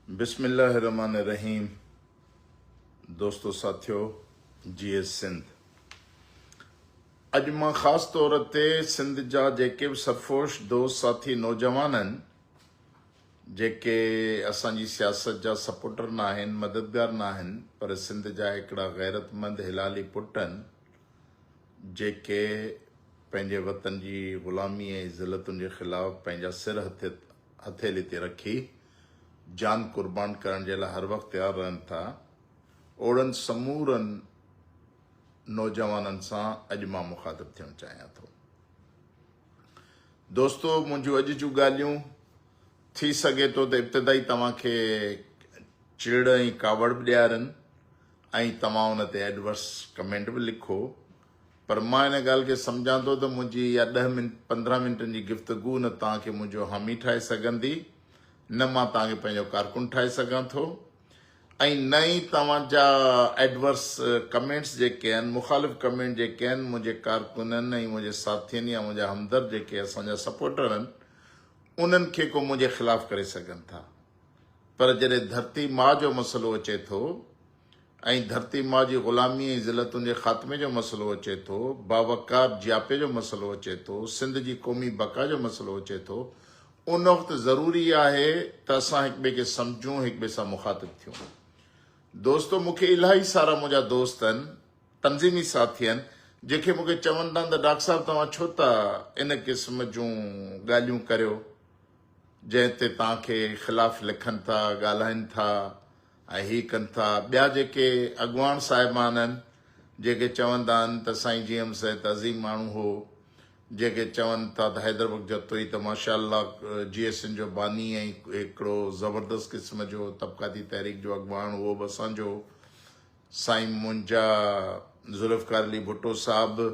बिस्मिल्लाहिर्रहमानिर्रहीम। दोस्तों साथियों, GS सिंध। अज मां ख़ास तौर ते सिंध जा जेके भी सरफोश दोस्त साथी नौजवान आहिनि जेके असांजी सियासत जा सपोर्टर न आहिनि, मददगार न आहिनि, पर सिंध जा हिकिड़ा गैरतमंद हिलाली पुट आहिनि जेके पंहिंजे वतन जी ग़ुलामी ऐं ज़िलतुनि जे ख़िलाफ़ पंहिंजा सिर हथेली ते रखी जान कुर्बान करण जे लाइ हर वक़्तु तयारु रहनि था। ओड़नि समूरनि नौजवाननि सां अॼु मां मुखातिब थियणु चाहियां थो। दोस्तो, मुंहिंजूं अॼु जूं ॻाल्हियूं थी सघे थो त इब्तिदाई तव्हांखे चिड़ ऐं कावड़ बि ॾियारनि ऐं तव्हां उन ते एडवर्स कमेंट बि लिखो, पर मां इन ॻाल्हि खे सम्झां थो त मुंहिंजी इहा 10-15 मिंटनि जी गुफ़्तगू न तव्हांखे मुंहिंजो हामी ठाहे सघंदी, न मां तव्हांखे पंहिंजो कारकुन ठाहे सघां थो, ऐं न ई तव्हांजा एडवर्स कमेंट्स जेके आहिनि, मुख़ालिफ़ कमेंट जेके आहिनि मुंहिंजे कारकुननि ऐं मुंहिंजे साथियुनि या मुंहिंजा हमदर्द जेके असांजा सपोर्टर आहिनि उन्हनि खे को मुंहिंजे ख़िलाफ़ु करे सघनि था। पर जॾहिं धरती माउ जो मसइलो अचे थो ऐं धरती माउ जी ग़ुलामी ऐं ज़िलतुनि जे ख़ात्मे जो मसइलो अचे थो, बावकार जियापे जो मसइलो अचे थो, सिंध जी क़ौमी बका जो मसइलो अचे थो, उन वक़्तु ज़रूरी आहे त असां हिक ॿिए खे सम्झूं, हिक ॿिए सां मुखातिब थियूं। दोस्तो, मूंखे इलाही सारा मुंहिंजा दोस्त आहिनि, तंज़ीमी साथी आहिनि, जेके मूंखे चवनि था त डॉक्टर साहिबु तव्हां छो था इन क़िस्म जूं ॻाल्हियूं करियो जंहिं ते तव्हांखे ख़िलाफ़ु लिखनि था, ॻाल्हाइनि था ऐं हीअ कनि था। ॿिया जेके अॻवान साहिबान आहिनि जेके चवंदा आहिनि त साईं GM साहिब अज़ीम माण्हू हो, जेके चवनि था त हैदराबाद जतो ई त माशाअल्लाह GS जो बानी ऐं हिकिड़ो ज़बरदस्त क़िस्म जो तबक़ाती तहरीक जो अॻवान उहो बि असांजो साईं मुंहिंजा ज़ुल्फ़िकार अली भुट्टो साहिबु,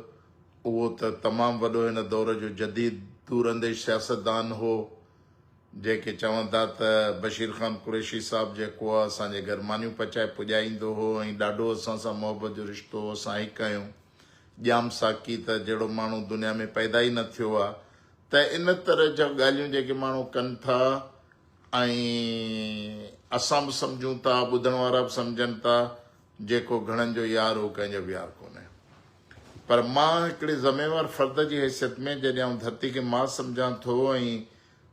उहो त तमामु वॾो हिन दौर जो जदीद दूरंदेश सियासतदान हो, जेके चवनि था त बशीर ख़ान कुरैशी साहिबु जेको आहे असांजे घर मानियूं पचाए पुॼाईंदो हो ऐं ॾाढो असां सां मोहबत जो रिश्तो असां हिकु आहियूं। ॼाम साकी त जहिड़ो माण्हू दुनिया में पैदा ई न थियो आहे। त इन तरह जा ॻाल्हियूं जेके माण्हू कनि था ऐं असां बि सम्झूं था, ॿुधण वारा बि सम्झनि था, जेको घणनि जो यार हो कंहिंजो बि यार कोन्हे। पर मां हिकिड़े ज़िम्मेवार फ़र्द जी हैसियत में जॾहिं आउं धरती खे मां सम्झां थो ऐं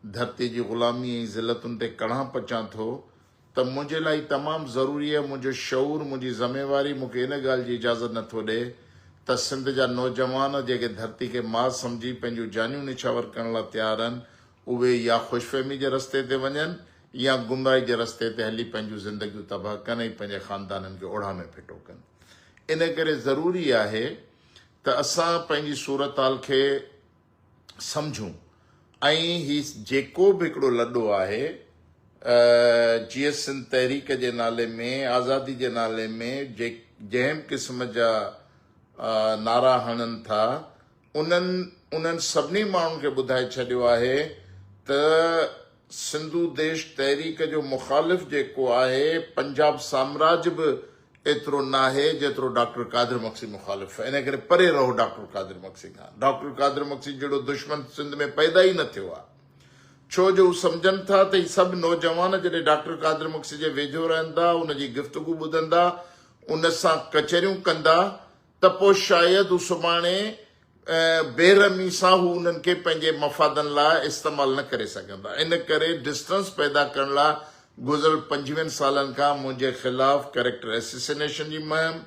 धरती जी ग़ुलामी ऐं ज़िलतुनि ते कड़ा पचां थो, त मुंहिंजे लाइ तमामु ज़रूरी आहे, मुंहिंजो शऊर, मुंहिंजी ज़िम्मेवारी मूंखे इन ॻाल्हि जी इजाज़त नथो ॾिए त सिंध जा नौजवान जेके धरती खे माउ सम्झी पंहिंजूं जानियूं निछावर करण लाइ तयारु आहिनि, उहे या ख़ुशफ़हमी जे रस्ते ते वञनि या गुमराही जे रस्ते ते हली पंहिंजूं ज़िंदगियूं तबाह कनि ऐं पंहिंजे ख़ानदाननि खे ओढ़ा में फिटो कनि। इन करे ज़रूरी आहे त असां पंहिंजी सूरत हाल खे सम्झूं ऐं ही जेको बि हिकिड़ो लॾो आहे GS सिंध तहरीक जे नाले में, आज़ादी जे नाले में जंहिं क़िस्म जा नारा हणनि था, उन्हनि सभिनी माण्हुनि खे ॿुधाए छॾियो आहे त सिंधु देश तहरीक जो मुखालिफ़ जेको आहे, पंजाब साम्राज्य बि एतिरो न आहे जेतिरो डॉक्टर कादिर मक्सी मुखालिफ़ आहे। इन करे परे रहो डॉक्टर कादिर मक्सी खां। डॉक्टर कादिर मक्सी जहिड़ो दुश्मन सिंध में पैदा ई न थियो आहे, छो जो सम्झनि था त ही सभु नौजवान जॾहिं डॉक्टर कादिर मक्सी जे वेझो रहंदा, उनजी गुफ़्तगू ॿुधंदा, उन सां कचहरियूं कंदा, त पोइ शायदि हू सुभाणे बेरहमी सां हू उन्हनि खे पंहिंजे मफ़ादनि लाइ इस्तेमालु न करे सघंदा। इन करे डिस्टेंस पैदा करण लाइ गुज़िरियल 25 सालनि खां मुंहिंजे ख़िलाफ़ कैरेक्टर एसेसिनेशन जी मुहिम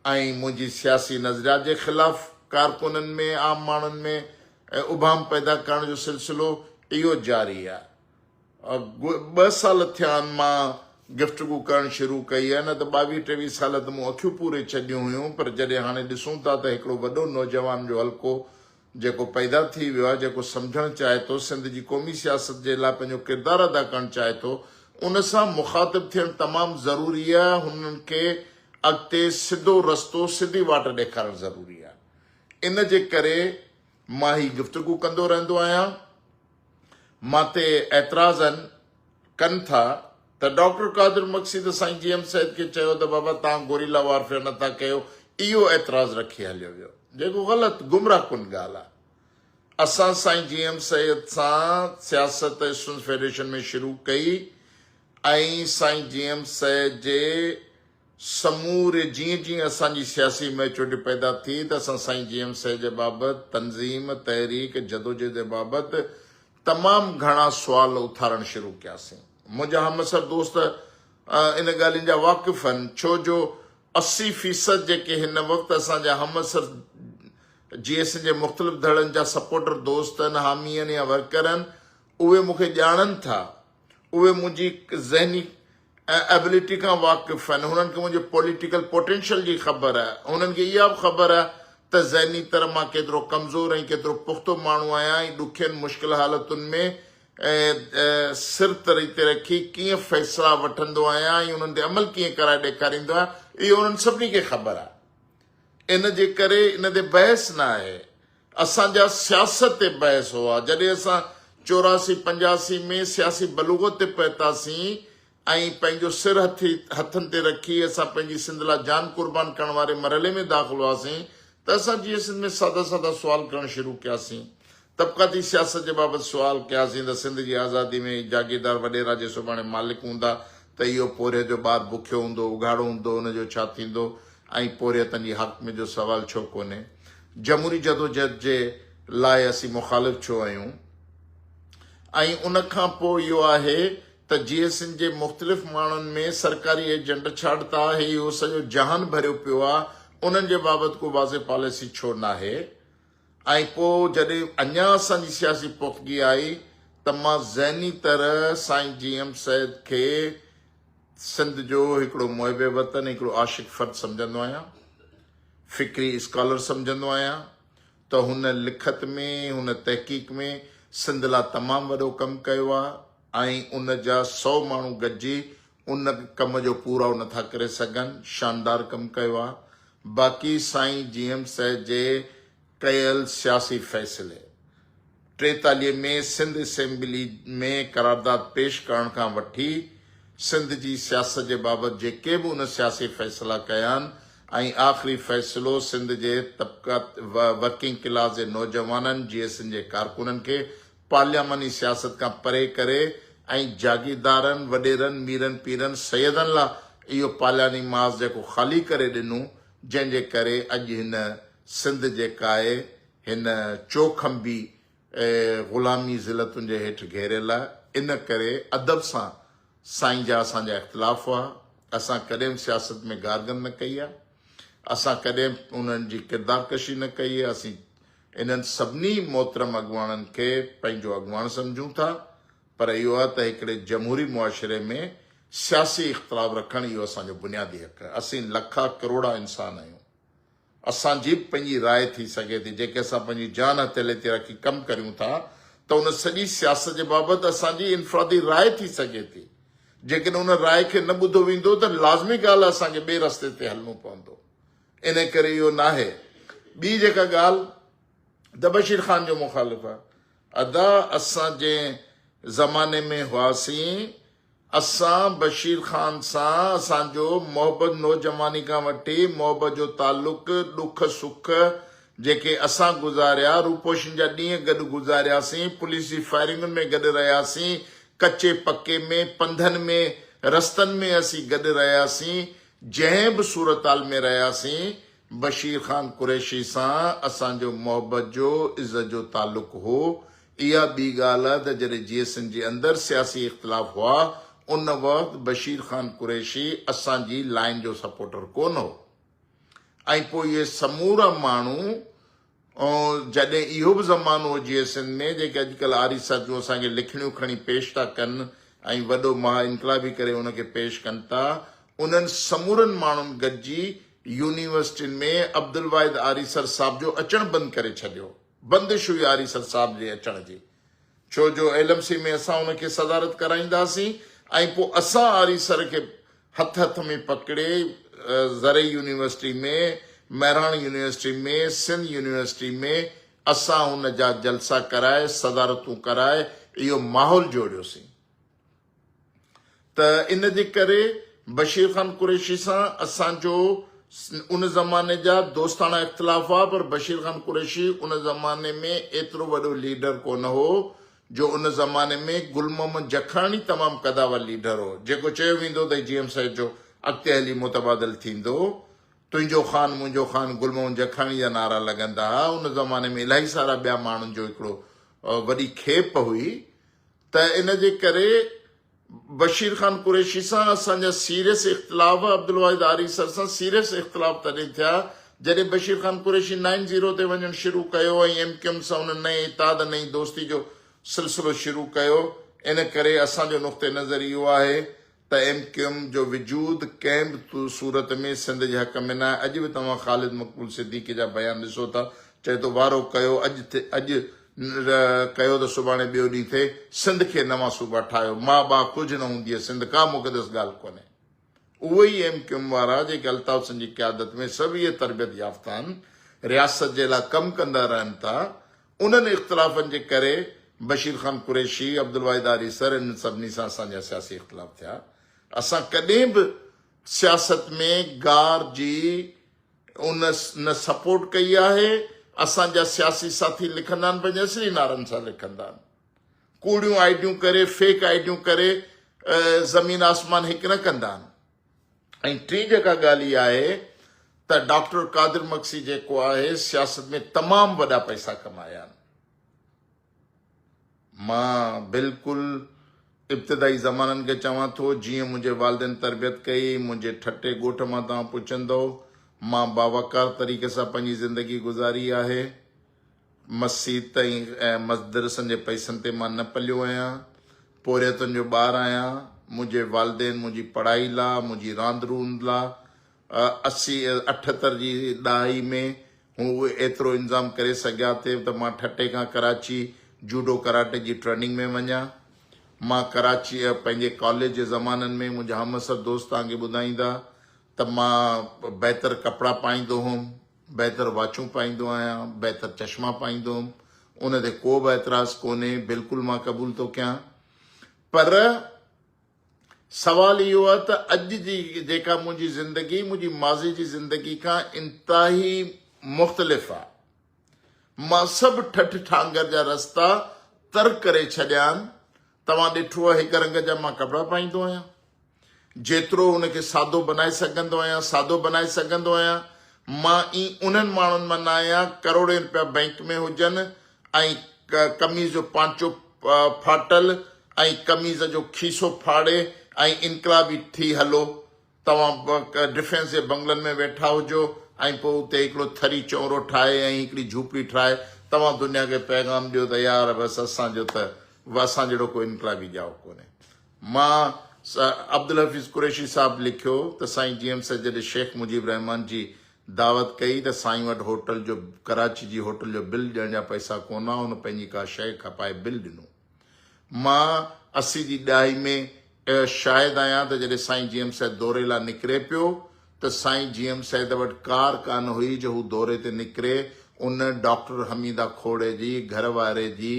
ऐं मुंहिंजी सियासी नज़रियात जे ख़िलाफ़ कारकुननि में, आम माण्हुनि में उभाम पैदा करण जो सिलसिलो इहो जारी आहे। 2 साल थिया आहिनि मां गुफ़्तगू करणु शुरू कई आहे, न त 22-23 साल त मूं अखियूं पूरे छॾियूं हुयूं, पर जॾहिं हाणे ॾिसूं था त हिकिड़ो वॾो नौजवान जो हल्को जेको पैदा थी वियो आहे, जेको सम्झणु चाहे थो, सिंध जी क़ौमी सियासत जे लाइ पंहिंजो किरदारु अदा करणु चाहे थो, उन सां मुखातिब थियणु तमामु ज़रूरी आहे। हुननि खे अॻिते सिधो रस्तो, सिधी वाट ॾेखारणु ज़रूरी आहे। इन जे करे मां ही गुफ़्तगू कंदो रहंदो आहियां। मां ते एतिराज़ कनि था त डॉक्टर कादिर मक्सी त साईं GM साहिब खे चयो त बाबा तव्हां गोरीला वारफेयर नथा कयो, इहो एतिराज़ रखी हलियो वियो, जेको ग़लति गुमराह कुन ॻाल्हि आहे। असां साईं GM साहिब सां सियासत स्टूडेंट्स फेडरेशन में शुरू कई ऐं साईं GM साहिब जे समूरे जीअं जीअं असांजी सियासी मैच्योरिटी पैदा थी त असां साईं GM साहिब जे बाबति तंज़ीम तहरीक जदोजहद जे बाबति तमामु घणा सुवाल उथारणु शुरू कयासीं। मुंहिंजा हमसर दोस्त इन ॻाल्हियुनि जा वाक़िफ़ आहिनि, छो जो 80% जेके हिन वक़्तु असांजा हमसर GS जे मुख़्तलिफ़ धड़नि जा सपोर्टर दोस्त आहिनि, हामी आहिनि या वर्कर आहिनि, उहे मूंखे ॼाणनि था, उहे मुंहिंजी ज़हनी एबिलिटी खां वाक़िफ़ आहिनि, हुननि खे मुंहिंजे पॉलिटिकल पोटेंशियल जी ख़बर आहे, हुननि खे इहा बि ख़बर आहे त ज़हनी तरह मां केतिरो कमज़ोर ऐं केतिरो पुख़्तो माण्हू आहियां ऐं ॾुखियनि मुश्किल हालतुनि में सिर तरीते रखी कीअं फ़ैसिला वठंदो आहियां ऐं उन्हनि ते अमल कीअं कराए ॾेखारींदो आहियां, इहो उन्हनि सभिनी खे ख़बर आहे। इन जे करे इन ते बहस न आहे, असांजा सियासत ते बहस हुआ। जॾहिं असां 84-85 में सियासी बलूगत ते पहुतासीं ऐं पंहिंजो सिर हथनि ते रखी असां पंहिंजी सिंध लाइ जान कुर्बान करण वारे मरहले में दाख़िल हुआसीं त असां जीअं सिंध में सादा सादा सुवाल करणु शुरू कयासीं, तबक़ाती सियासत जे बाबति सुवाल कयासीं त सिंध जी आज़ादी में जागीरदार वॾेरा जे सुभाणे मालिक हूंदा त इहो पोरिये जो ॿारु बुखियो हूंदो, उघाड़ो हूंदो, हुनजो छा थींदो, ऐं पोरियतनि जी हक़ में जो सुवाल छो कोन्हे। जमहूरी जदोजहद जे लाइ असीं मुख़ालिफ़ छो आहियूं, ऐं उन खां पोइ इहो आहे त GS जे मुख़्तलिफ़ माण्हुनि में सरकारी एजेंट छाड़ता आहे, इहो सॼो जहान भरियो पियो आहे, उन्हनि जे बाबति को वाज़े पॉलिसी छो न आहे। ऐं पोइ जॾहिं अञा असांजी सियासी पुख़्तगी आई त मां ज़हनी तरह साईं GM साहिब खे सिंध जो हिकिड़ो मुहिब वतन, हिकिड़ो आशिक़ फ़र्द सम्झंदो आहियां, फ़िक्री स्कॉलर सम्झंदो आहियां त हुन लिखत में, हुन तहक़ीक़ में सिंध लाइ तमामु वॾो कमु कयो आहे ऐं उन जा 100 माण्हू गॾिजी उन कम जो पूरो नथा करे सघनि, शानदार कमु कयो आहे। बाक़ी साईं GM साहिब जे कयल सियासी फ़ैसिले 43 में सिंध असेंबली में करारदाद पेश करण खां वठी सिंध जी सियासत जे बाबति जेके बि उन सियासी फ़ैसिला कया आहिनि ऐं आख़िरी फ़ैसिलो सिंध जे तबक़ात वर्किंग क्लास जे नौजवाननि GS जे कारकुननि खे पार्लियामानी सियासत खां परे करे ऐं जागीरदारनि, वॾेरनि, मीरनि, पीरनि, सैयदनि लाइ इहो पार्लियानी माज़ जेको ख़ाली करे ॾिनो, जंहिंजे करे अॼु हिन सिंध जेका आहे हिन चोखंबी ग़ुलामी ज़िलतुनि जे हेठि घेरियल आहे। इन करे अदब सां साईं जा असांजा इख़्तिलाफ़ हुआ, असां कॾहिं सियासत में गार्गन न कई आहे, असां कॾहिं उन्हनि जी किरदार कशी न कई आहे। असीं इन्हनि सभिनी मोहतरम अॻुवाणनि खे पंहिंजो अॻुवाण सम्झूं था, पर इहो आहे त हिकिड़े जमहूरी मुआशिरे में सियासी इख़्तिलाफ़ रखणु इहो असांजो बुनियादी हक़ आहे। असीं लखा करोड़ा इंसान आहियूं, असांजी बि पंहिंजी राय थी सघे थी, जेके असां पंहिंजी जान हथेले ते रखी कमु करियूं था त उन सॼी सियासत जे बाबति असांजी इनफ़रादी राय थी सघे थी। जेकॾहिं उन राय खे न ॿुधो वेंदो त लाज़मी ॻाल्हि आहे असांखे ॿिए रस्ते ते हलणो पवंदो। इन करे इहो न आहे। ॿी जेका ॻाल्हि त बशीर ख़ान जो मुख़ालिफ़ आहे। अदा असां जंहिं ज़माने में हुआसीं, असां बशीर ख़ान सां असांजो मोहबत नौजवानी खां वठी मोहबत जो ताल्लुक़, ॾुख सुख जेके असां गुज़ारिया, रूपोशन जा ॾींहं गॾु गुज़ारियासीं, पुलिस जी फायरिंगुनि में गॾु रहियासीं, कचे पके में, पंधनि में, रस्तनि में असीं गॾु रहियासीं, जंहिं बि सूरताल में रहियासीं, बशीर ख़ान कुरैशी सां असांजो मोहबत जो, इज़त जो ताल्लुक़ हो। इहा ॿी ॻाल्हि आहे त जॾहिं GS जे अंदरि सियासी इख़्तिलाफ़ हुआ, उन वक़्तु बशीर ख़ान कुरैशी असांजी लाइन जो सपोर्टर कोन हो। ऐं पोइ इहे समूरा माण्हू जॾहिं इहो बि ज़मानो हो GS में, जेके अॼुकल्ह आरी साहिब जूं असांखे लिखणियूं खणी पेश था कनि ऐं वॾो महा इनकलाबी करे उनखे पेश कनि था, उन्हनि समूरनि माण्हुनि गॾिजी यूनिवर्सिटियुनि में अब्दुल वाहिद आरीसर साहिब जो अचणु बंदि करे छॾियो। बंदिश हुई आरीसर साहिब जे अचण जी, छो जो LMC में असां उनखे सदारत कराईंदासीं ऐं पोइ असां आरीसर खे हथ हथ में पकड़े ज़रई यूनिवर्सिटी में, महराण यूनिवर्सिटी में, सिंध यूनिवर्सिटी में असां हुन जा जलसा कराए, सदारतूं कराए, इहो माहौल जोड़ियोसीं। त इन जे करे बशीर ख़ान कुरैशी सां असांजो उन ज़माने जा दोस्ताना इख़्तिलाफ़ हुआ, पर बशीर ख़ान कुरैशी उन ज़माने में एतिरो वॾो लीडर कोन हो जो उन ज़माने में गुल मोहम्मद जखानी तमामु क़दावर लीडर हो, जेको चयो वेंदो त GM जो अॻिते हली मुतबादिल थींदो, तुंहिंजो ख़ान मुंहिंजो ख़ान, गुल मोहम्मद जखानी जा नारा लॻंदा हुआ। उन ज़माने में इलाही सारा ॿिया माण्हुनि जो हिकिड़ो वॾी खेप हुई। त इन जे करे बशीर ख़ान कुरैशी सां असांजा सीरियस इख़्तिलाफ़, अब्दुल वाहिद आरी सर सां सीरियस इख़्तिलाफ़ तॾहिं थिया जॾहिं बशीर ख़ान कुरैशी 90 ते वञणु शुरू कयो ऐं MQM सां उन नए इताद नई दोस्ती जो सिलसिलो शुरू कयो। इन करे असांजो नुक़्ते नज़र इहो आहे त MQM जो वजूद कंहिं बि सूरत में सिंध जे हक़ में न आहे। अॼु बि तव्हां ख़ालिद मक़बूल सिद्दीक़ी जा बयान ॾिसो था, चए थो वारो कयो, अॼु कयो त सुभाणे ॿियो ॾींहुं थिए, सिंध खे नवां सूबा ठाहियो, मां बा कुझु न हूंदी आहे, सिंध का मुक़दस ॻाल्हि कोन्हे। उहे ई MQM वारा जेके अल्ताफ़ सिंह जी क़यादत में सभु इहे तरबियत याफ़्ता आहिनि, रियासत जे लाइ कमु कंदा रहनि था, उन्हनि इख़्तिलाफ़नि जे करे बशीर ख़ान कुरैशी, अब्दुल वाहिद आरी सर, इन सभिनी सां असांजा सियासी इख़्तिलाफ़ थिया। असां कॾहिं बि सियासत में गार जी न सपोर्ट कई आहे। असांजा सियासी साथी लिखंदा आहिनि, पंहिंजे असली नारनि सां लिखंदा आहिनि, कूड़ियूं आइडियूं करे, फेक आइडियूं करे ज़मीन आसमान हिकु न कंदा आहिनि। ऐं टी जेका ॻाल्हि इहा आहे त डॉक्टर कादिर मक्सी जेको आहे सियासत में तमामु वॾा पैसा कमाया आहिनि। मां बिल्कुलु इब्तिदाई ज़माननि खे चवां थो, जीअं मुंहिंजे वालिदनि तरबियत कई, मुंहिंजे ठटे ॻोठ मां तव्हां पुछंदो, मां बावकार तरीक़े सां पंहिंजी ज़िंदगी गुज़ारी आहे। मस्जिद ऐं मदरसनि जे पैसनि ते मां न पलियो आहियां, पोरियतुनि जो ॿारु आहियां। मुंहिंजे वालिदेन मुंहिंजी पढ़ाई लाइ, मुंहिंजी रांदि रूंद लाइ 80-78 जी ॾहाई में हू एतिरो इंतज़ाम करे सघिया थे त मां ठटे खां कराची जूडो कराटे जी ट्रेनिंग में वञा। मां कराची पंहिंजे कॉलेज जे ज़माननि में मुंहिंजा हमसर दोस्त तव्हांखे ॿुधाईंदा त मां बहितर कपिड़ा पाईंदो हुउमि, बहितर वाचूं पाईंदो आहियां, बहितर चश्मा पाईंदो हुउमि, उन ते को बि एतिराज़ कोन्हे, बिल्कुलु मां क़बूल थो कयां। पर सवाल इहो आहे त अॼु जी जेका मुंहिंजी ज़िंदगी मुंहिंजी माज़ी जी ज़िंदगी खां इंतिहाई मुख़्तलिफ़ आहे। मां सभु ठठ ठांगर जा रस्ता तर्क करे छॾिया आहिनि। तव्हां ॾिठो आहे हिकु रंग जा मां कपिड़ा पाईंदो आहियां, जेतिरो उनखे सादो बनाए सघंदो आहियां सादो बनाए सघंदो आहियां। मां उन्हनि माण्हुनि मां न आहियां करोड़े रुपया बैंक में हुजनि ऐं कमीज़ जो पांचो फाटल ऐं कमीज़ जो खीसो फाड़े ऐं इनकलाबी थी हलो, तव्हां डिफेंस जे बंगलनि में वेठा हुजो ऐं पोइ उते हिकिड़ो थरी चौरो ठाहे ऐं हिकिड़ी झूपड़ी ठाहे तव्हां दुनिया खे पैगाम ॾियो त यार बसि असांजो त असां जहिड़ो कोई इनकलाबी जाओ कोन्हे। मां अब्दुल हफ़ीज़ कुरैशी साहिबु लिखियो त साईं GM साहिब जॾहिं शेख मुजीब रहमान जी दावत कई त साईं वटि होटल जो, कराची जी होटल जो बिल ॾियण जा पैसा कोन हुआ, हुन पंहिंजी का शइ खपाए बिल ॾिनो। मां 80 जी ॾहाई में शायदि आहियां त जॾहिं साईं GM साहिब दौरे लाइ निकिरे पियो त साईं GM साहिब वटि कार कान हुई जो हू दौरे ते निकिरे। उन डॉक्टर हमीदा खोड़े जी घर वारे जी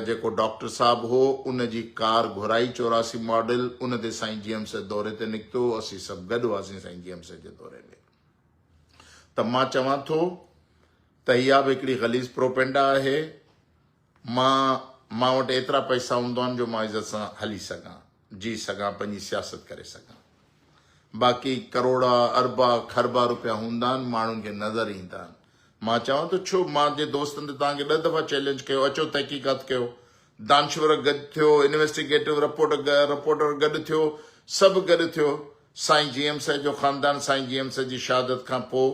जेको डॉक्टर साहिबु हो उन जी कार घुराई 84 मॉडल, उन ते साईं GM साहिब दौरे ते निकितो। असीं सभु गॾु हुआसीं साईं GM साहिब जे दौरे में। त मां चवां थो त इहा बि हिकिड़ी ग़लीज़ प्रोपेंडा आहे। मां वटि एतिरा पैसा हूंदा आहिनि जो मां इज़त सां हली सघां, जी सघां, पंहिंजी सियासत करे सघां। बाक़ी करोड़ा अरबा खरबा रुपया हूंदा आहिनि, माण्हुनि खे नज़र ईंदा आहिनि। मां चवां थो छो, मां जे दोस्तनि ते तव्हांखे 10 दफ़ा चैलेंज कयो, अचो तहक़ीक़ात कयो। दानश्वर गॾु थियो, इन्वेस्टिगेटिव रिपोर्टर गॾु थियो, सभु गॾु थियो। साईं GM साहिब जो ख़ानदान साईं GM साहिब जी शहादत खां पोइ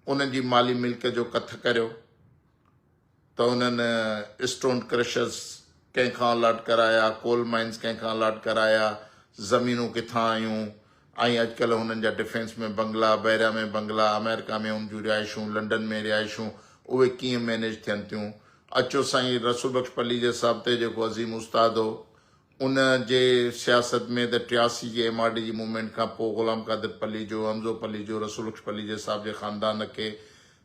उन्हनि जी माली मिल्कियत जो कथ करियो त उन्हनि स्टोन क्रशर्स कंहिंखां अलॉट कराया, कोल माइन्स कंहिंखां अलॉट कराया, ज़मीनूं किथां आयूं, ऐं अॼुकल्ह हुननि जा डिफेंस में बंगला, बहरिया में बंगला, अमेरिका में हुन जूं रिहाइशूं, लंडन में रिहाइशूं, उहे कीअं मैनेज थियनि थियूं। अचो साईं रसूल बख्श पली जे साहिब ते जेको अज़ीम उस्ताद हो, उन जे सियासत में त 83 जी MRD जी मूवमेंट खां पोइ ग़ुलाम कादिर पली जो, हमज़ो पली जो, रसूल बख्श पली जे साहिब जे ख़ानदान खे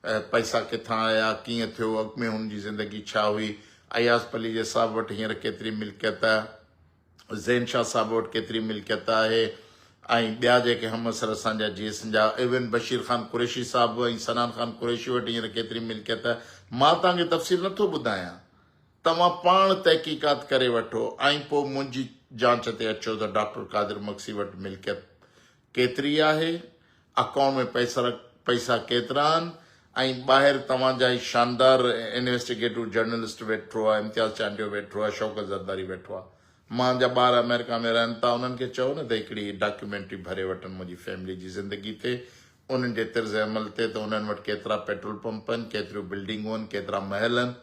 पैसा किथां आया, कीअं थियो, अॻु में हुनजी ज़िंदगी छा हुई। अयाज़ पली जे साहिब वटि हींअर केतिरी मिल्कियत आहे, ज़ैन शाह साहिब वटि केतिरी मिल्कियत आहे, ऐं ॿिया जेके हमसर असांजा GS जा, इवन बशीर ख़ान कुरैशी साहिबु ऐं सनान ख़ान कुरैशी वटि हींअर केतिरी मिल्कियत आहे। मां तव्हांखे तफ़सील नथो ॿुधायां, तव्हां पाण तहक़ीक़ात करे वठो ऐं पोइ मुंहिंजी जांच ते अचो त डॉक्टर कादिर मक्सी वटि मिल्कियत केतिरी आहे, अकाउंट में पैसा केतिरा आहिनि, ऐं ॿाहिरि तव्हांजा ई शानदार इन्वेस्टिगेटिव जर्नलिस्ट वेठो आहे, इम्तियाज़ चांडियो वेठो आहे, शौकत ज़रदारी वेठो आहे। मुंहिंजा ॿार अमेरिका में रहनि था, उन्हनि खे चओ न त हिकिड़ी डॉक्यूमेंट्री भरे वठनि मुंहिंजी फैमिली जी ज़िंदगी ते, उन्हनि जे तर्ज़ अमल ते, त उन्हनि वटि केतिरा पेट्रोल पंप आहिनि, केतिरियूं बिल्डिंगूं आहिनि, केतिरा महल आहिनि,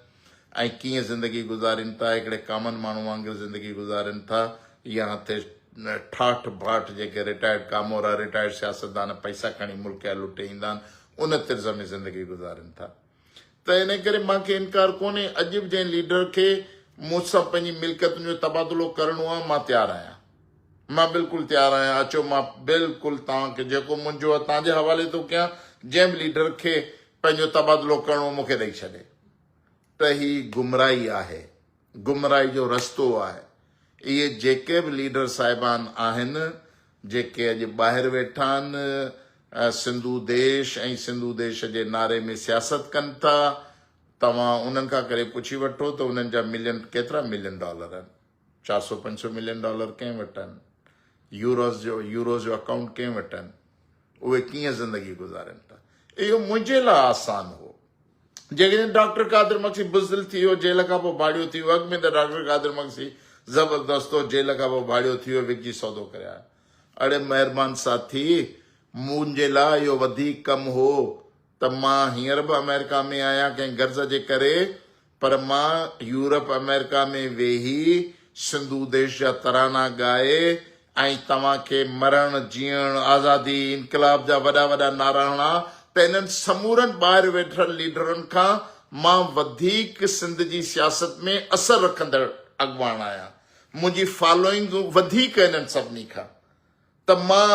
ऐं कीअं ज़िंदगी गुज़ारीनि था, हिकिड़े कॉमन माण्हू वांगुरु ज़िंदगी गुज़ारीनि था, या हिते ठाठ बाट जेके रिटायर्ड कामोरा रिटायर्ड सियासतदान पैसा खणी मुल्क जा लुटे ईंदा आहिनि, उन तर्ज़ में ज़िंदगी गुज़ारीनि था। त इन करे मूंखे इनकार कोन्हे, अॼु बि जंहिं लीडर खे मूंसां पंहिंजी मिल्कियतुनि जो तबादलो करिणो आहे, मां तयारु आहियां, मां बिल्कुलु तयारु आहियां। अचो, मां बिल्कुलु तव्हांखे जेको मुंहिंजो आहे तव्हांजे हवाले थो कयां। जंहिं बि लीडर खे पंहिंजो तबादलो करिणो मूंखे ॾेई छॾे। त ही गुमराही आहे, गुमराही जो रस्तो आहे। इहे जेके बि लीडर साहिबान आहिनि जेके अॼु ॿाहिरि वेठा आहिनि, सिंधू देश ऐं सिंधू देश जे नारे में सियासत कनि था, तव्हां उन्हनि खां करे पुछी वठो त उन्हनि जा केतिरा मिलियन डॉलर आहिनि। 400-500 मिलियन डॉलर कंहिं वटि आहिनि, यूरोज़ जो अकाउंट कंहिं वटि आहिनि, उहे कीअं ज़िंदगी गुज़ारनि था। इहो मुंहिंजे लाइ आसान हो। जेकॾहिं डॉक्टर कादिर मक्सी बुज़दिल थी वियो, जेल खां पोइ भाड़ियो थी वियो, अॻु में त डॉक्टर कादिर मक्सी ज़बरदस्त हो, जेल खां पोइ भाड़ियो थी वियो, विकिजी सौदो करे आयो। अड़े महिरबानी साथी, मुंहिंजे लाइ इहो वधीक कमु हो त मां हींअर बि अमेरिका में आहियां कंहिं गर्ज़ जे करे, पर मां यूरोप अमेरिका में वेही सिंधू देश जा तराना ॻाए ऐं तव्हांखे मरण जीअण आज़ादी इनकलाब जा वॾा वॾा नारा हणा, त इन्हनि समूरनि ॿाहिरि वेठल लीडरनि खां मां वधीक सिंध जी सियासत में असर रखंदड़ अॻुवान आहियां। मुंहिंजी फॉलोइंग वधीक इन्हनि सभिनी खां। त मां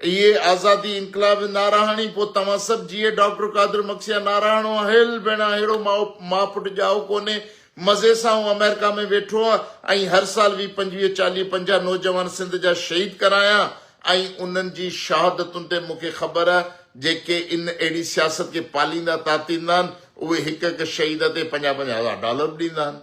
इहे आज़ादी इनकलाब नारा हणी, पोइ तव्हां सभु जीअं डॉक्टर कादिर मक्सी नारा हणो, हेल भेणा, अहिड़ो माउ पुटु ॼाओ कोन्हे, मज़े सां अमेरिका में वेठो आहे ऐं हर साल 20, 25, 40, 50 नौजवान सिंध जा शहीद करायां, ऐं उन्हनि जी शहादतुनि ते मूंखे ख़बर आहे जेके इन अहिड़ी सियासत खे पालींदा तातींदा आहिनि, उहे हिकु हिकु शहीद ते $50,000 ॾींदा आहिनि।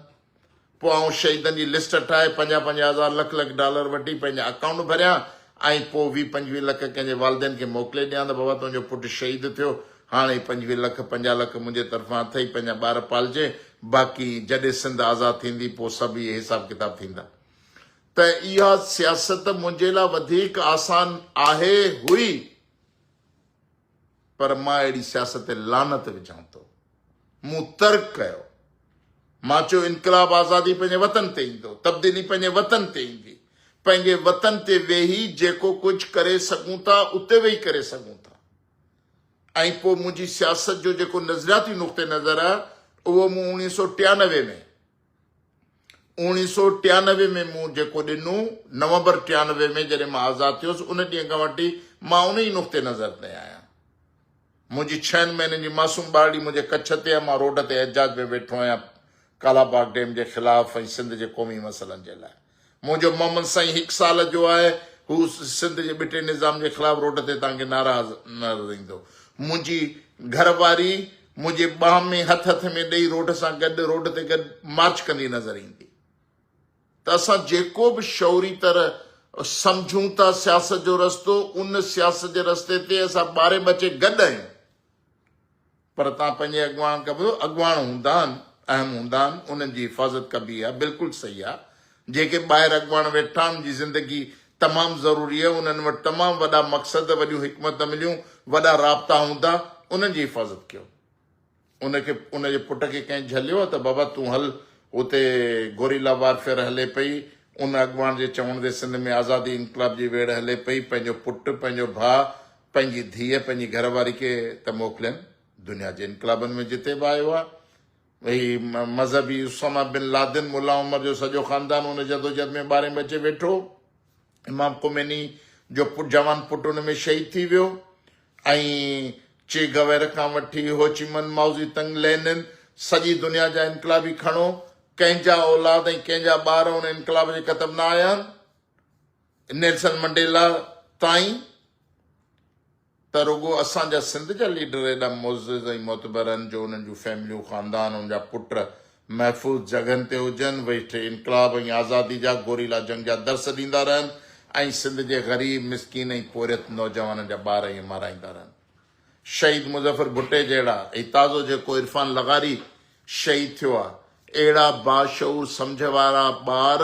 पोइ आउं शहीदनि जी लिस्ट ठाहे $50,000 $1,00,000 डॉलर वठी पंहिंजा अकाउंट भरियां, ऐं पोइ 20-25 लख कंहिंजे वालदेन खे मोकिले ॾियां त बाबा तुंहिंजो पुटु शहीद थियो, हाणे 25 लख 50 लख मुंहिंजे तरफ़ां अथई, पंहिंजा ॿार पालजे, बाक़ी जॾहिं सिंध आज़ादु थींदी पोइ सभु इहे हिसाब किताब थींदा। त इहा सियासत मुंहिंजे लाइ वधीक आसान आहे हुई, पर मां अहिड़ी सियासत ते लानत विझां थो। मूं तर्क कयो, मां चयो इनकलाब आज़ादी पंहिंजे वतन ते ईंदो, तब्दीली पंहिंजे वतन ते ईंदी, पंहिंजे वतन ते वेही जेको कुझु करे सघूं था उते वेही करे सघूं था। ऐं पोइ मुंहिंजी सियासत जो जेको नज़रियाती नुक़्ते नज़र आहे, उहो मूं 1993 में मूं जेको ॾिनो, नवंबर 93 में जॾहिं मां आज़ादु थियुसि, उन ॾींहं खां वठी मां उन ई नुक़्ते नज़र ते आहियां। मुंहिंजी 6 महीननि जी मासूम ॿारड़ी मुंहिंजे कच्छ ते आहे, मां रोड ते एहतजाज में वेठो आहियां कालाबाग डैम जे ख़िलाफ़ ऐं सिंध जे क़ौमी मसइलनि जे लाइ। मुंहिंजो मोहम्मद साईं 1 साल जो आहे, हू सिंध जे ॿिटे निज़ाम जे ख़िलाफ़ रोड ते तव्हांखे नाराज़ नज़र ईंदो। मुंहिंजी घरवारी मुंहिंजे ॿाह में हथ में ॾेई रोड सां गॾु, रोड ते गॾु मार्च कंदी नज़र ईंदी। त असां जेको बि शौरी तरह सम्झूं था सियासत जो रस्तो, उन सियासत जे रस्ते ते असां ॿारे बचे गॾु आहियूं। पर तव्हां पंहिंजे अॻुवान खां ॿुधो, अॻुवान हूंदा आहिनि, अहम हूंदा आहिनि, उन्हनि जी हिफ़ाज़त कबी आहे, बिल्कुलु सही आहे। जेके ॿाहिरि अॻुवान वेठा आहिनि, जी ज़िंदगी तमामु ज़रूरी आहे, उन्हनि वटि तमामु वॾा मक़सद, वॾियूं हिकमत मिलियूं, वॾा राब्ता हूंदा, उन्हनि जी हिफ़ाज़त कयो। उनखे उनजे पुट खे कंहिं झलियो आहे त बाबा तूं हल, उते गोरीला वारफेयर हले पई, उन अॻुवान जे चवण ते सिंध में आज़ादी इनकलाब जी वेड़ हले पई, पंहिंजो पुटु, पंहिंजो भाउ, पंहिंजी धीअ, पंहिंजी घरवारी खे त मोकिलियनि दुनिया जे इनकलाबनि में जिते बि आयो आहे। भई मज़हबी उसामा बिन लादेन, मुला उमर जो सॼो ख़ानदान उन जदोजहद में 12 बचे वेठो। इमाम खोमेनी जो जवान पुटु उन में शहीद थी वियो, ऐं चे गवेर खां वठी होचिमन, माउज़ी तंग, लेनिन, सॼी दुनिया जा इनकलाबी खणो, कंहिंजा औलाद ऐं कंहिंजा ॿार उन इनकलाब जे क़दम न आया आहिनि, नेल्सन मंडेला ताईं। त रुगो असांजा सिंध जा लीडर एॾा मुज़िज़ ऐं मोतबर आहिनि जो उन्हनि जूं फैमिलियूं, ख़ानदान, उन जा पुट महफ़ूज़ जगहनि ते हुजनि, वेठे इनकलाब ऐं आज़ादी जा गोरीला जंग जा दर्स ॾींदा रहनि ऐं सिंध जे ग़रीब मिसकीन ऐं पोरियत नौजवाननि जा ॿार ईअं माराईंदा रहनि। शहीद मुज़फ़र भुट्टे जहिड़ा ऐं ताज़ो जेको इरफान लगारी शहीद थियो आहे, अहिड़ा बाशऊर सम्झ वारा ॿार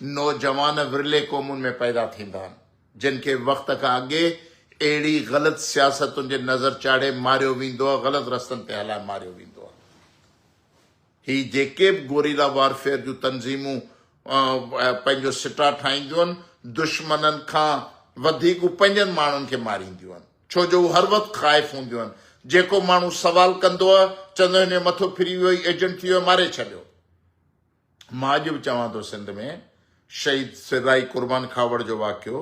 नौजवान विरले क़ौमुनि में पैदा थींदा आहिनि, जिन खे वक़्त खां अॻे अहिड़ी ग़लति सियासतुनि जे नज़र चाढ़े मारियो वेंदो आहे, ग़लति रस्तनि ते हलाए मारियो वेंदो आहे। ही जेके बि गोरीला वारफेयर जूं तंज़ीमूं पंहिंजो सिटा ठाहींदियूं आहिनि, दुश्मननि खां वधीक पंहिंजनि माण्हुनि खे मारींदियूं आहिनि, छो जो हर वक़्तु ख़ाइफ़ हूंदियूं आहिनि। जेको माण्हू सवाल कंदो आहे चवंदो हिन जो मथो फिरी वियो, एजेंट थी वियो, मारे छॾियो। मां अॼु बि चवां थो, सिंध में शहीद सिराई कुर्बान खावड़ जो वाक़ियो,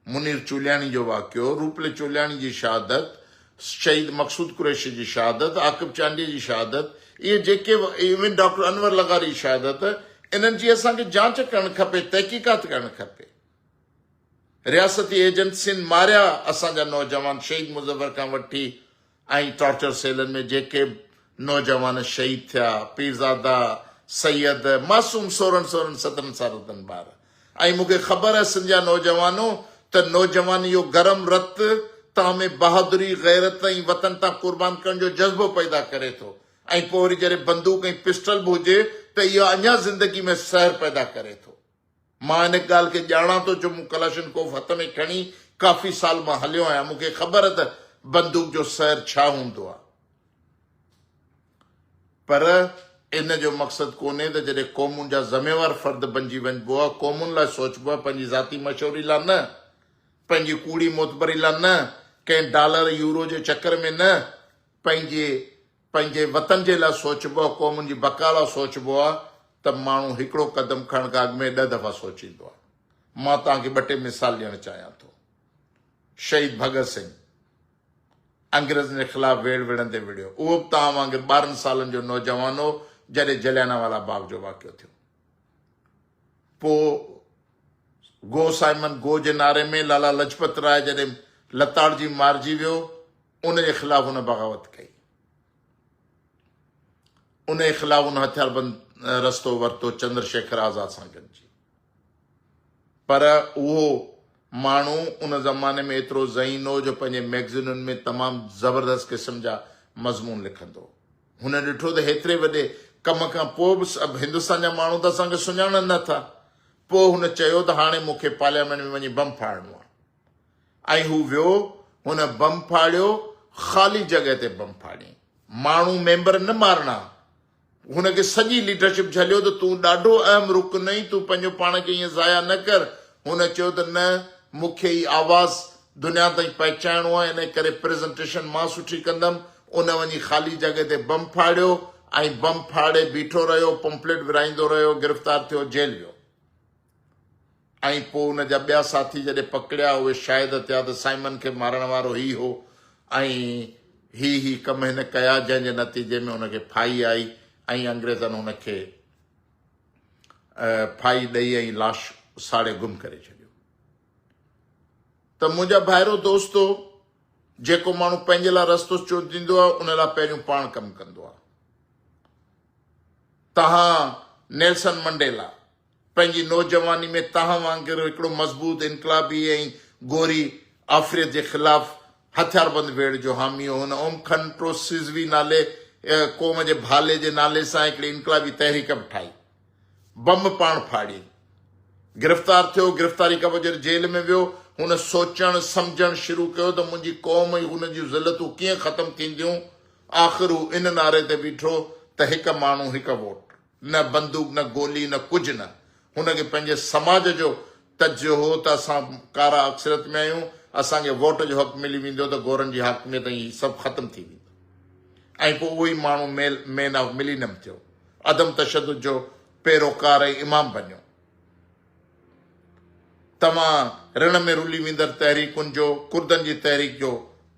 मुनीर चुलियाणी जो वाक़ियो, रूपले चुलियाणी जी शहादत, शहीद मक़सूद कुरैशी जी शहादत, आकिब चांडी जी शहादत, इहे जेके इवन डॉक्टर अनवर लगारी जी शहादत, इन्हनि जी असांखे जांच करणु खपे, तहक़ीक़ात करणु खपे। रियासती एजेंसियुनि मारिया असांजा नौजवान, शहीद मुज़फ़र खां वठी ऐं टॉर्चर सेलनि में जेके नौजवान शहीद थिया, पीरज़ादा, सैयद, मासूम 16 17 सालनि ॿार। ऐं मूंखे ख़बर आहे सिंध जा नौजवानो त नौजवान इहो गरम रत तव्हां में बहादुरी, गैरत ऐं वतन तां कुर्बान करण जो जज़्बो पैदा करे थो। ऐं पोइ वरी जॾहिं बंदूक ऐं पिस्टल बि हुजे त इहो अञा ज़िंदगी में सहर पैदा करे थो। मां हिन ॻाल्हि खे ॼाणा थो, जो मूं कलाशनकोफ हथ में खणी काफ़ी साल मां हलियो आहियां, मूंखे ख़बर आहे त बंदूक जो सहर छा हूंदो आहे। पर इन जो मक़सदु कोन्हे त जॾहिं क़ौमुनि जा ज़िम्मेवार फ़र्द बणिजी वञिबो आहे, क़ौमुनि लाइ सोचबो आहे, पंहिंजी ज़ाती मशहूरी लाइ न, पंहिंजी कूड़ी मोतबरी लाइ न, कंहिं डॉलर यूरो जे चकर में न, पंहिंजे वतन जे लाइ सोचबो आहे, क़ौमुनि जी बका लाइ सोचबो आहे, त माण्हू हिकिड़ो क़दम खणण खां अॻु में 10 दफ़ा सोचींदो आहे। मां तव्हांखे 2 टे मिसाल ॾियणु चाहियां थो। शहीद भगत सिंह अंग्रेज़नि जे ख़िलाफ़ वेड़ विढ़ंदे विड़ियो, उहो बि तव्हां वांगुरु 12 सालनि जो नौजवान हो जॾहिं जलियानावाला बाग जो वाक़ियो थियो। पोइ गो साइमन गो जे नारे में लाला लजपत राय जॾहिं लताड़जी मारिजी वियो, उन जे ख़िलाफ़ हुन बग़ावत कई, उन जे ख़िलाफ़ हुन हथियारबंद रस्तो वरितो चंद्रशेखर आज़ाद सां गॾिजी। पर उहो माण्हू उन ज़माने में एतिरो ज़हीन हो जो पंहिंजे मैगज़ीनुनि में तमामु ज़बरदस्त क़िस्म जा मज़मून लिखंदो। हुन ॾिठो त हेतिरे वॾे कम खां पोइ बि सभु हिंदुस्तान जा माण्हू त असांखे सुञाणनि नथा। पोइ हुन चयो त हाणे मूंखे पार्लियामेंट में वञी बम फाड़णो आहे, ऐं हू वियो, हुन बम फाड़ियो, ख़ाली जॻह ते बम फाड़ी, माण्हू मेंबर न मारणा। हुनखे सॼी लीडरशिप झलियो त तूं ॾाढो अहम रुकन आहीं, तूं पंहिंजो पाण खे ईअं ज़ाया न कर। हुन चयो त न, मूंखे ई आवाज़ दुनिया ताईं पहुचाइणो आहे, इन करे प्रेज़ेंटेशन मां सुठी कंदमि। उन वञी ख़ाली जॻह ते बम फाड़ियो ऐं बम फाड़े बीठो रहियो, पंपलेट विराईंदो रहियो, गिरफ़्तार थियो, जेल वियो। ऐं पोइ हुन जा ॿिया साथी जॾहिं पकड़िया, उहे शायदि थिया त साइमन खे मारण वारो ही हो, ऐं ही कम हिन कया, जंहिंजे नतीजे में हुनखे फाई आई ऐं अंग्रेज़नि हुनखे फाई ॾेई ऐं लाश साड़े गुम करे छॾियो। त मुंहिंजा भाइरो दोस्तो, जेको माण्हू पंहिंजे लाइ रस्तो चूंडींदो आहे, उन लाइ पहिरियों पाण कमु कंदो आहे। तव्हां नेल्सन मंडेला पंहिंजी नौजवानी में तव्हां वांगुरु हिकिड़ो मज़बूत इनकलाबी ऐं गोरी आफ़ियत जे ख़िलाफ़ हथियारबंद वेड़ जो हामी हो। हुन ओम खंट्रो सिज़वी नाले क़ौम जे भाले जे नाले सां हिकिड़ी इनकलाबी तहरीक बि ठाही, बम पाण फाड़ी, गिरफ़्तार थियो, गिरफ़्तारी खां पोइ जॾहिं जेल में वियो, हुन सोचणु सम्झणु शुरू कयो त मुंहिंजी क़ौम ऐं हुन जूं ज़िलतूं कीअं ख़तमु थींदियूं। आख़िर हू इन नारे ते बीठो त हिकु माण्हू हिकु वोट, न बंदूक, न गोली, न कुझु न। हुनखे पंहिंजे समाज जो तजियो हो त असां कारा अक्सरत में आहियूं, असांखे वोट जो हक़ मिली वेंदो त गोरनि जी हाकमियत ऐं सभु ख़तमु थी वेंदो। ऐं पोइ उहो ई माण्हू मैन ऑफ मिलीनियम थियो, अदम तशदुद जो पैरोकार ऐं इमाम बणियो। तव्हां रण में रुली वेंदड़ तहरीकुनि जो, कुर्दनि जी तहरीक जो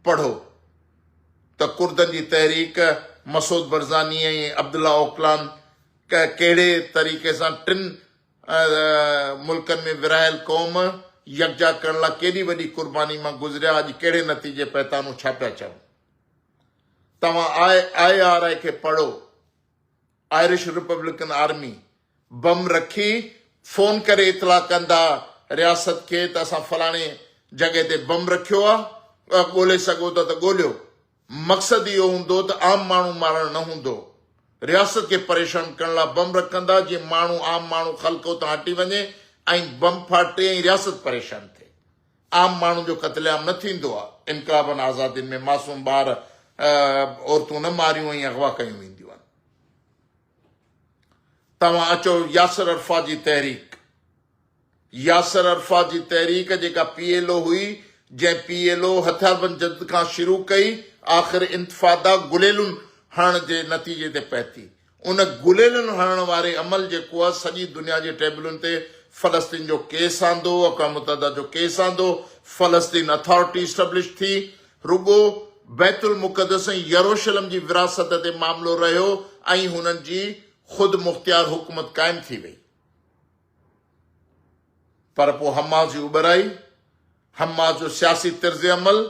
पढ़ो त कुर्दनि जी तहरीक मसूद बरज़ानी ऐं अब्दुल्ला ओकलान कहिड़े तरीक़े सां 3 मुल्कनि में विरहायल क़ौम यकजा करण लाइ केॾी वॾी कुर्बानी मां गुज़रिया, अॼु कहिड़े नतीजे पैतानू छा पिया चवनि। तव्हां IRI खे पढ़ो, आयरिश रिपब्लिकन आर्मी बम रखी फोन करे इतला कंदा रियासत खे त असां फलाणे जॻह ते बम रखियो आहे, ॻोल्हे सघो था त ॻोल्हियो। मक़सदु इहो हूंदो त आम माण्हू मारणु न हूंदो, रियासत खे परेशान करण लाइ बम रखंदा जीअं माण्हू आम माण्हू ख़ल्क़ उतां हटी वञे ऐं बम फाटे ऐं रियासत परेशान थिए। आम माण्हू जो क़त्लेआम न थींदो आहे। इनकलाबनि आज़ादियुनि में मासूम ॿार औरतूं न मारियूं ऐं अगवा कयूं वेंदियूं आहिनि। तव्हां अचो यासिर अरफात जी तहरीक, यासिर अरफात जी तहरीक जेका PLO हुई, जंहिं PLO हथियारबंद जद खां शुरू कई, आख़िर इंतिफादा गुलेलुनि हणण जे नतीजे ते पहुती। उन गुलेलुनि हणण वारे अमल जेको आहे सॼी दुनिया जे टेबलुनि ते फ़लस्तीन जो केस आंदो, अक़वाम मुतहदा जो केस आंदो, फ़लस्तीन अथॉरिटी स्टेब्लिश थी। रुगो बैतुल मुक़दस ऐं यरूशलम जी विरासत ते मामिलो रहियो ऐं हुननि जी ख़ुदि मुख़्तियार हुकूमत क़ाइमु थी वई। पर पोइ हमास जी उबर आई, हमास जो सियासी तर्ज़ अमल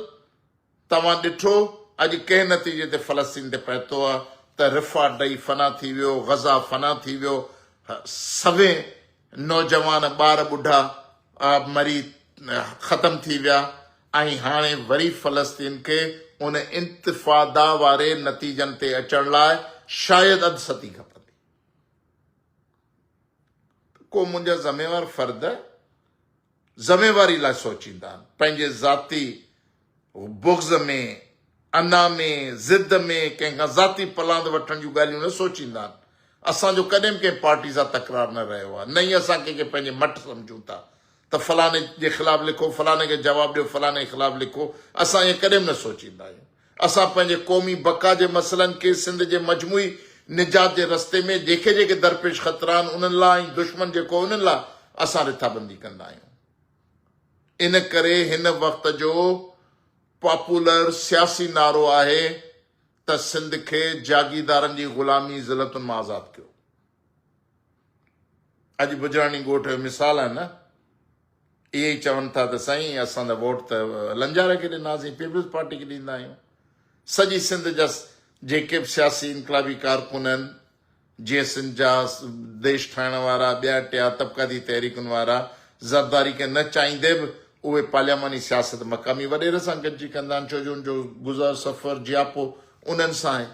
तव्हां ॾिठो अॼु कंहिं नतीजे ते फ़लस्तीन ते पहुतो आहे त रिफ़ा ॾेई फना थी वियो, ग़ज़ा फना थी वियो, सभे नौजवान ॿार ॿुढा मरी ख़तम थी विया ऐं हाणे वरी फ़लस्तीन खे उन इंतिफादा वारे नतीजनि ते अचण लाइ शायदि अधु सदी खपंदी। को मुंहिंजा ज़िम्मेवार फ़र्द ज़िम्मेवारी लाइ सोचींदा आहिनि, पंहिंजे ज़ाती बुग़्ज़ में, अना में, ज़िद में कंहिंखां ज़ाती पलांद वठण जूं ॻाल्हियूं न सोचींदा आहिनि। असांजो कॾहिं बि कंहिं पार्टी सां तकरार न रहियो आहे, न ई असां कंहिंखे पंहिंजे मट सम्झूं था त फलाणे जे ख़िलाफ़ु लिखो, फलाणे खे जवाबु ॾियो, फलाणे जे ख़िलाफ़ु लिखो। असां इहे कॾहिं बि न सोचींदा आहियूं। असां पंहिंजे क़ौमी बका जे मसइलनि खे सिंध जे मजमूई निजात जे रस्ते में जेके जेके दरपेश ख़तरा आहिनि उन्हनि लाइ ऐं दुश्मन जेको उन्हनि लाइ असां रिथाबंदी कंदा आहियूं। इन करे हिन वक़्त जो पॉपुलर सियासी नारो आहे त सिंध खे जागीरदारनि जी ग़ुलामी ज़िलतुनि मां आज़ादु कयो। अॼु बुजराणी ॻोठ जो मिसाल आहे न, इहे ई चवनि था त साईं असां त वोट त लंजारे खे ॾिनासीं, पीपल्स पार्टी खे ॾींदा आहियूं। सॼी सिंध जा जेके बि सियासी इनकलाबी कारकुन आहिनि, जीअं सिंध जा देश ठाहिण वारा, ॿिया टिया तबक़ाती तहरीकुनि वारा, ज़रदारी खे न चाहींदे बि उहे पार्लियामानी सियासत मक़ामी वॾेर सां गॾिजी कंदा आहिनि, छो जो उनजो गुज़र सफ़र जियापो उन्हनि सां आहे।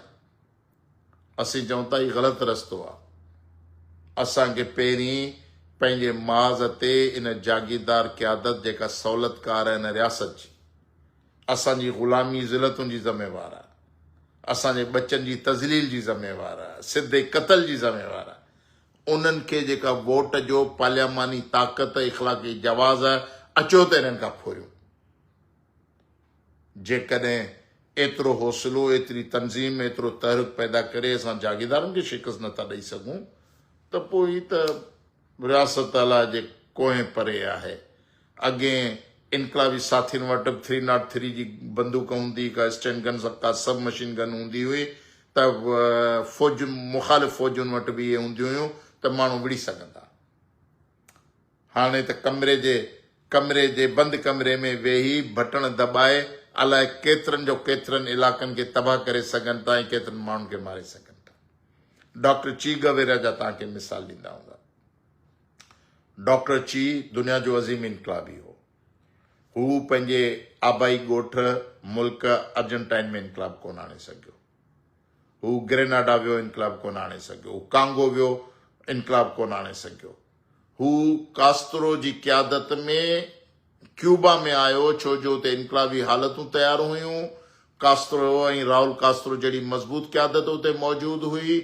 असीं चऊं था हीउ ग़लति रस्तो आहे। असांखे पहिरीं पंहिंजे माज़ ते इन जागीरदार क़यादत जेका सहूलियतकार आहे इन रियासत जी, असांजी ग़ुलामी ज़िलतुनि जी ज़िम्मेवार आहे, असांजे बचनि जी तज़लील जी ज़िम्मेवार आहे, सिधे क़तल जी ज़िम्मेवार आहे। उन्हनि खे जेका वोट जो पार्लियामानी ताक़त इख़लाक़ी जवाज़ आहे, अचो त इन्हनि खां फोरियूं। जेकॾहिं एतिरो हौसलो, एतिरी तंज़ीम, एतिरो तहरीक पैदा करे असां जागीरदारनि खे शिकस्त नथा ॾेई सघूं त पोइ ही त रियासत अला जे कोहें परे आहे। अॻे इनकलाबी साथियुनि वटि 303 जी बंदूक हूंदी, का स्टैंड गन, का सब मशीन गन हूंदी हुई, त फ़ौज मुख़ालिफ़ फ़ौजुनि वटि बि इहे हूंदियूं हुयूं त माण्हू विड़ी सघंदा। हाणे त कमरे जे बंदि कमरे में वेही बटण दॿाए अलाए केतिरनि जो केतिरनि इलाइक़नि खे तबाह करे सघनि था ऐं केतिरनि माण्हुनि खे मारे सघनि था। डॉक्टर ची गवेरा जा तव्हांखे मिसाल ॾींदा हूंदा। डॉक्टर ची दुनिया जो अज़ीम इनकलाबी हो। हू पंहिंजे आबाई ॻोठ मुल्क अर्जेंटाइन में इनकलाब कोन आणे सघियो, हू ग्रेनाडा वियो इनकलाब कोन आणे सघियो, हू कांगो वियो इनकलाब कोन आणे सघियो, हू कास्त्रो जी क़यादत में क्यूबा में आयो, छो जो उते इनकलाबी हालतूं तयार हुयूं। कास्त्रो ऐं राउल कास्त्रो जहिड़ी मज़बूत क़यादत उते मौजूदु हुई,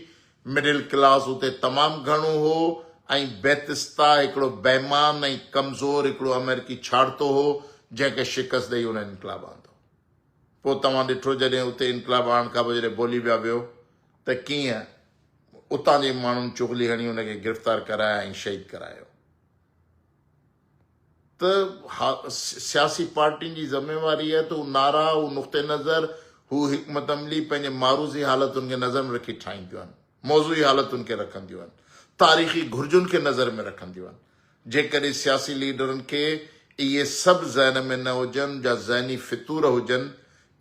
मिडिल क्लास उते तमामु घणो हो ऐं बेतिस्ता हिकिड़ो बेईमान ऐं कमज़ोर हिकिड़ो अमेरिकी छाड़तो हो जंहिंखे शिकस्त ॾेई हुन इनकलाब आंदो। पोइ तव्हां ॾिठो जॾहिं उते इनकलाब आणण खां पोइ जॾहिं बोलीविया वियो त कीअं उतां जे माण्हुनि चुगली हणी हुनखे गिरफ़्तार कराया ऐं शहीद करायो। त सियासी पार्टियुनि जी ज़िम्मेवारी आहे त हू नारा, हू नुक़्ते नज़र, हू हिकमत अमली पंहिंजे मारूज़ी हालतुनि खे नज़र में रखी ठाहींदियूं आहिनि, मौज़ूई हालतुनि खे रखंदियूं आहिनि, तारीख़ी घुर्जुनि खे नज़र में रखंदियूं आहिनि। जेकॾहिं सियासी लीडरनि खे इहे सभु ज़हन में न हुजनि, जा ज़हनी फितूर हुजनि,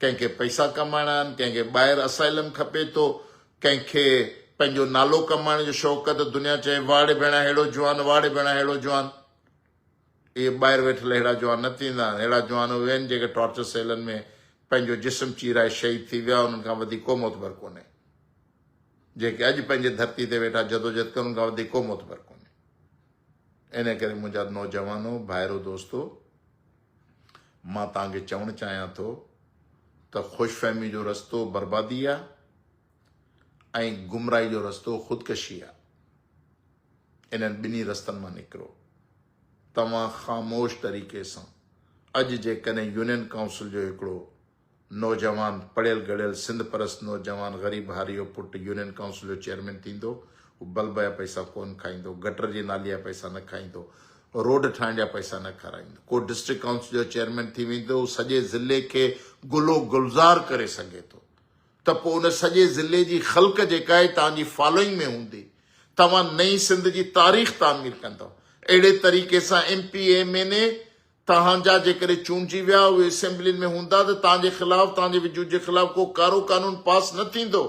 कंहिंखे पैसा कमाइणा आहिनि, कंहिंखे ॿाहिरि असाइलम खपे थो, कंहिंखे पंहिंजो नालो कमाइण जो शौक़ु आहे त दुनिया चए वाड़ भेण अहिड़ो जवान, वाड़ भेण अहिड़ो जवान। इहे ॿाहिरि वेठल अहिड़ा जवान न थींदा आहिनि। अहिड़ा जवान उहे आहिनि जेके टॉर्चर सेलनि में पंहिंजो जिस्म चीराए शहीद थी विया, उन्हनि खां वधीक को मोतबर कोन्हे। जेके अॼु पंहिंजे धरती ते वेठा जदोजहद कनि, उन्हनि खां वधीक को मोतबर कोन्हे। इन करे मुंहिंजा नौजवानो, भाइरो, दोस्तो, मां तव्हांखे चवणु चाहियां थो त ख़ुशफ़हमी जो रस्तो बर्बादी आहे ऐं गुमराही जो रस्तो ख़ुदकशी आहे। इन्हनि ॿिन्ही रस्तनि मां निकिरो। तव्हां ख़ामोश तरीक़े सां अॼु जेकॾहिं यूनियन काउंसिल जो हिकिड़ो नौजवान, पढ़ियल गढ़ियल सिंध परस्त नौजवान, ग़रीब हारी जो पुटु यूनियन काउंसिल जो चेयरमैन थींदो, हू बल्ब जा पैसा कोन खाईंदो, गटर जी नाली जा पैसा न खाईंदो, रोड ठाहिण जा पैसा न खाराईंदो। को डिस्ट्रिक्ट काउंसिल जो चेयरमैन थी वेंदो, सॼे ज़िले खे गुलो गुलज़ार करे सघे थो, त पोइ उन सॼे ज़िले जी ख़ल्क़ जेका आहे तव्हांजी फॉलोइंग में हूंदी। तव्हां नई सिंध जी तारीख़ तामीर कंदव। अहिड़े तरीक़े सां MP MNA तव्हांजा जेकॾहिं चूंडिजी विया, उहे असेंबलियुनि में हूंदा, त तव्हांजे ख़िलाफ़, तव्हांजे वजूद जे ख़िलाफ़ को कारो कानून पास न थींदो।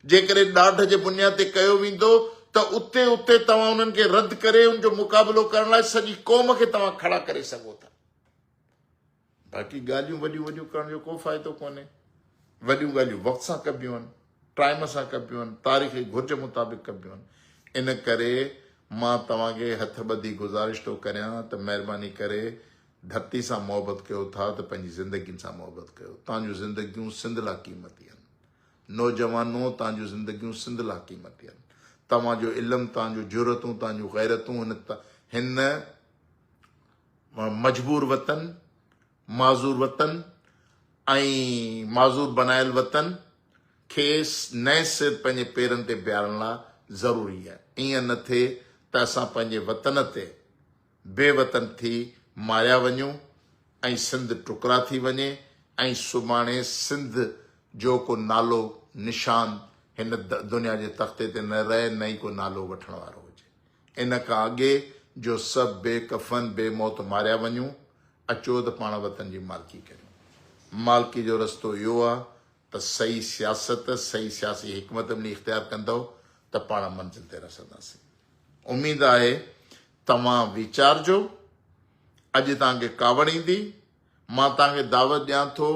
जेकॾहिं ॾाढ जे बुनियाद ते कयो वेंदो त उते उते तव्हां उन्हनि खे रद्द करे उनजो मुक़ाबिलो करण लाइ सॼी क़ौम खे तव्हां खड़ा करे सघो था। बाक़ी ॻाल्हियूं वॾियूं वॾियूं करण जो को फ़ाइदो कोन्हे। वॾियूं ॻाल्हियूं वक़्त सां कबियूं आहिनि, टाइम सां कबियूं आहिनि, तारीख़ जी घुर्ज मुताबिक़ कबियूं आहिनि। इन करे मां तव्हांखे हथ ॿधी गुज़ारिश थो करियां त महिरबानी करे धरती सां मोहबत कयो था त पंहिंजी ज़िंदगियुनि सां मोहबत कयो। तव्हांजूं ज़िंदगियूं सिंध लाइ क़ीमती आहिनि। नौजवानो, तव्हांजूं ज़िंदगियूं सिंध लाइ क़ीमती आहिनि। तव्हांजो इल्मु, तव्हांजूं ज़रूरतूं, तव्हांजूं ग़ैरतूं हिन मजबूर वतन, माज़ूर वतन ऐं माज़ूर बनायल वतन खे नए सिर पंहिंजे पेरनि ते बीहारण लाइ ज़रूरी आहे। ईअं न थिए त असां पंहिंजे वतन ते बेवतन थी मारिया वञूं ऐं सिंध टुकड़ा थी वञे ऐं सुभाणे सिंध जो को नालो निशान हिन दुनिया जे तख़्ते ते न रहे, न ई को नालो वठण वारो हुजे। इन खां अॻे जो सभु बेकफ़न बेमौत मारिया वञूं, अचो त पाण वतन जी मालिकी करियूं। मालिकी जो रस्तो इहो आहे त सही सियासत, सही सियासी हिकमत अमली इख़्तियार कंदव त पाण मंज़िल ते रसंदासीं। उमेद आहे तव्हां वीचारजो। अॼु तव्हांखे कावड़ ईंदी, मां तव्हांखे दावत ॾियां थो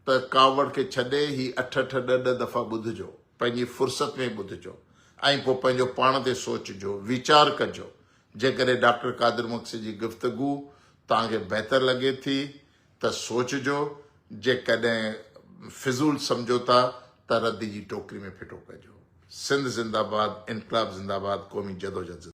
त कावड़ खे छॾे ही 8-8 10 दफ़ा ॿुधजो, पंहिंजी फुर्सत में ॿुधजो ऐं पोइ पंहिंजो पाण ते सोचजो, वीचार कजो। जेकॾहिं डॉक्टर कादिर मक्सी जी गुफ़्तगू तव्हांखे बहितर लॻे थी त सोचजो, जेकॾहिं फिज़ूल सम्झो था त रद्दी जी टोकरी में फिटो कजो। सिंध ज़िंदाबाद, इनकलाब ज़िंदाबाद, क़ौमी जदोजहद